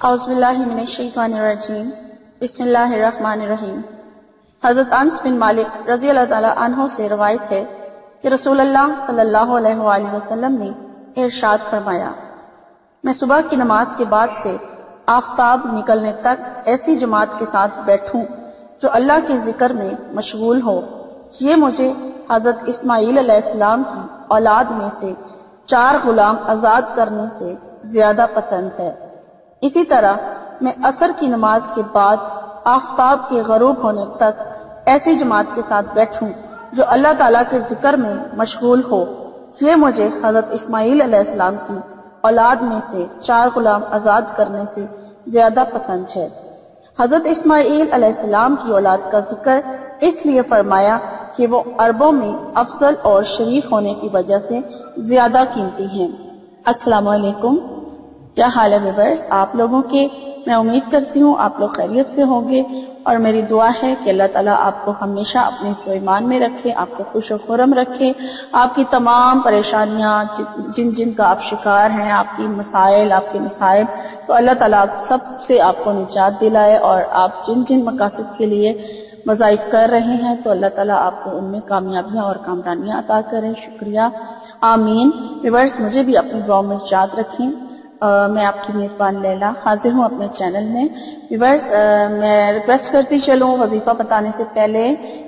اعوذ باللہ من الشیطان الرجیم بسم اللہ الرحمن الرحیم۔ حضرت انس بن مالک رضی اللہ تعالیٰ عنہ سے روایت ہے کہ رسول اللہ صلی اللہ علیہ وآلہ وسلم نے ارشاد فرمایا، میں صبح کی نماز کے بعد سے آفتاب نکلنے تک ایسی جماعت کے ساتھ بیٹھوں جو اللہ کے ذکر میں مشغول ہو، یہ مجھے حضرت اسماعیل علیہ السلام کی اولاد میں سے 4 غلام آزاد کرنے سے زیادہ پسند ہے۔ اسی طرح میں عصر کی نماز کے بعد آفتاب کے غروب ہونے تک ایسی جماعت کے ساتھ بیٹھوں جو اللہ تعالیٰ کے ذکر میں مشغول ہو، یہ مجھے حضرت اسماعیل علیہ السلام کی اولاد میں سے 4 غلام آزاد کرنے سے زیادہ پسند ہے۔ حضرت اسماعیل علیہ السلام کی اولاد کا ذکر اس لیے فرمایا کہ وہ عربوں میں افضل اور شریف ہونے کی وجہ سے زیادہ قیمتی ہیں۔ السلام علیکم، کیا حال ہے ویورز آپ لوگوں کے؟ میں امید کرتی ہوں آپ لوگ خیریت سے ہوں گے، اور میری دعا ہے کہ اللہ تعالیٰ آپ کو ہمیشہ اپنے حفظ و ایمان میں رکھے، آپ کو خوش و خرم رکھے، آپ کی تمام پریشانیاں جن کا آپ شکار ہیں، آپ کی مسائل، آپ کے مصائب، تو اللہ تعالیٰ سب سے آپ کو نجات دلائے، اور آپ جن مقاصد کے لیے وظائف کر رہے ہیں تو اللہ تعالیٰ آپ کو ان میں کامیابیاں اور کامرانیاں عطا کریں۔ شکریہ، آمین۔ ویورز مجھے بھی اپنی دعاؤں میں یاد رکھیں۔ میں آپ کی میزبان لیلا حاضر ہوں اپنے چینل میں۔ ویورز میں ریکویسٹ کرتی چلوں وظیفہ بتانے سے پہلے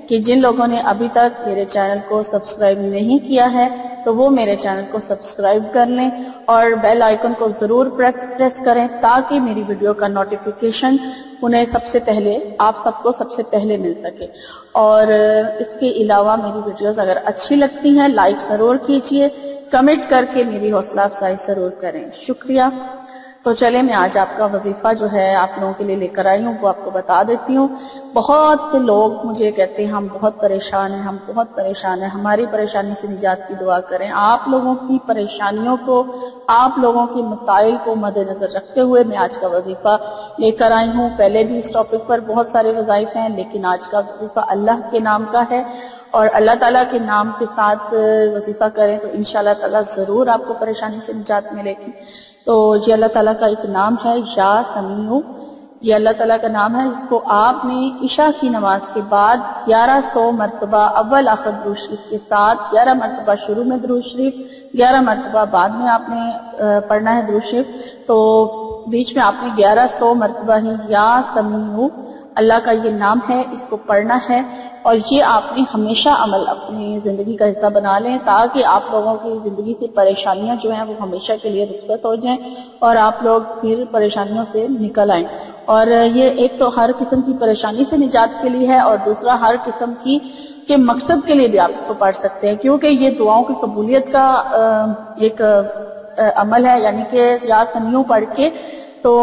کہ جن لوگوں نے ابھی تک میرے چینل کو سبسکرائب نہیں کیا ہے تو وہ میرے چینل کو سبسکرائب کر لیں اور بیل آئیکن کو ضرور پریس کریں تاکہ میری ویڈیو کا نوٹیفیکیشن انہیں سب سے پہلے، آپ سب کو سب سے پہلے مل سکے۔ اور اس کے علاوہ میری ویڈیوز اگر اچھی لگتی ہیں لائک ضرور کیجئے، کمنٹ کر کے میری حوصلہ افزائی ضرور کریں۔ شکریہ۔ تو چلیں میں آج آپ کا وظیفہ جو ہے آپ لوگوں کے لیے لے کر آئی ہوں وہ آپ کو بتا دیتی ہوں۔ بہت سے لوگ مجھے کہتے ہیں ہم بہت پریشان ہیں، ہم بہت پریشان ہیں، ہماری پریشانی سے نجات کی دعا کریں۔ آپ لوگوں کی پریشانیوں کو، آپ لوگوں کے مسائل کو مد نظر رکھتے ہوئے میں آج کا وظیفہ لے کر آئی ہوں۔ پہلے بھی اس ٹاپک پر بہت سارے وظائف ہیں، لیکن آج کا وظیفہ اللہ کے نام کا ہے، اور اللہ تعالیٰ کے نام کے ساتھ وظیفہ کریں تو انشاءاللہ تعالیٰ ضرور آپ کو پریشانی سے نجات ملے گی۔ تو یہ اللہ تعالیٰ کا ایک نام ہے یا سمیع، یہ اللہ تعالیٰ کا نام ہے، اس کو آپ نے عشاء کی نماز کے بعد 1100 مرتبہ اول آخر درود شریف کے ساتھ 11 مرتبہ شروع میں درود شریف، 11 مرتبہ بعد میں آپ نے پڑھنا ہے درود شریف، تو بیچ میں آپ نے 1100 مرتبہ ہی یا سمیع اللہ کا یہ نام ہے اس کو پڑھنا ہے، اور یہ آپ نے ہمیشہ عمل اپنی زندگی کا حصہ بنا لیں تاکہ آپ لوگوں کی زندگی سے پریشانیاں جو ہیں وہ ہمیشہ کے لیے رخصت ہو جائیں اور آپ لوگ پھر پریشانیوں سے نکل آئیں۔ اور یہ ایک تو ہر قسم کی پریشانی سے نجات کے لیے ہے، اور دوسرا ہر قسم کی کے مقصد کے لیے بھی آپ اس کو پڑھ سکتے ہیں، کیونکہ یہ دعاؤں کی قبولیت کا ایک عمل ہے، یعنی کہ یا سمیع پڑھ کے تو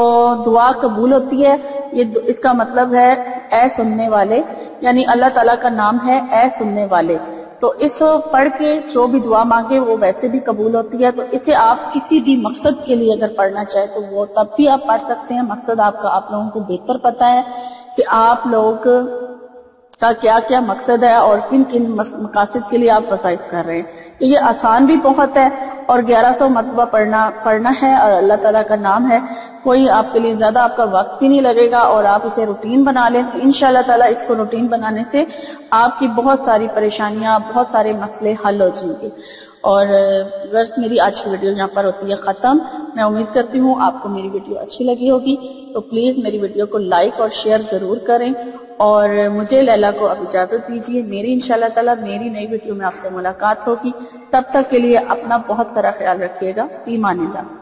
دعا قبول ہوتی ہے۔ یہ اس کا مطلب ہے اے سننے والے، یعنی اللہ تعالیٰ کا نام ہے اے سننے والے، تو اس پڑھ کے جو بھی دعا مانگے وہ ویسے بھی قبول ہوتی ہے۔ تو اسے آپ کسی بھی مقصد کے لیے اگر پڑھنا چاہے تو وہ تب بھی آپ پڑھ سکتے ہیں۔ مقصد آپ کا آپ لوگوں کو بہتر پتہ ہے کہ آپ لوگ کا کیا کیا مقصد ہے اور کن کن مقاصد کے لیے آپ وظائف کر رہے ہیں۔ تو یہ آسان بھی بہت ہے، اور 1100 مرتبہ پڑھنا ہے، اور اللہ تعالیٰ کا نام ہے، کوئی آپ کے لیے زیادہ آپ کا وقت بھی نہیں لگے گا، اور آپ اسے روٹین بنا لیں تو انشاءاللہ تعالیٰ اس کو روٹین بنانے سے آپ کی بہت ساری پریشانیاں، بہت سارے مسئلے حل ہو جائیں گے۔ اور بس میری آج کی ویڈیو یہاں پر ہوتی ہے ختم۔ میں امید کرتی ہوں آپ کو میری ویڈیو اچھی لگی ہوگی، تو پلیز میری ویڈیو کو لائک اور شیئر ضرور کریں، اور مجھے لیلا کو اب اجازت دیجیے، میری انشاءاللہ تعالیٰ میری نئی ویڈیو میں آپ سے ملاقات ہوگی۔ تب تک کے لیے اپنا بہت سارا خیال رکھیے گا۔ فی امان اللہ۔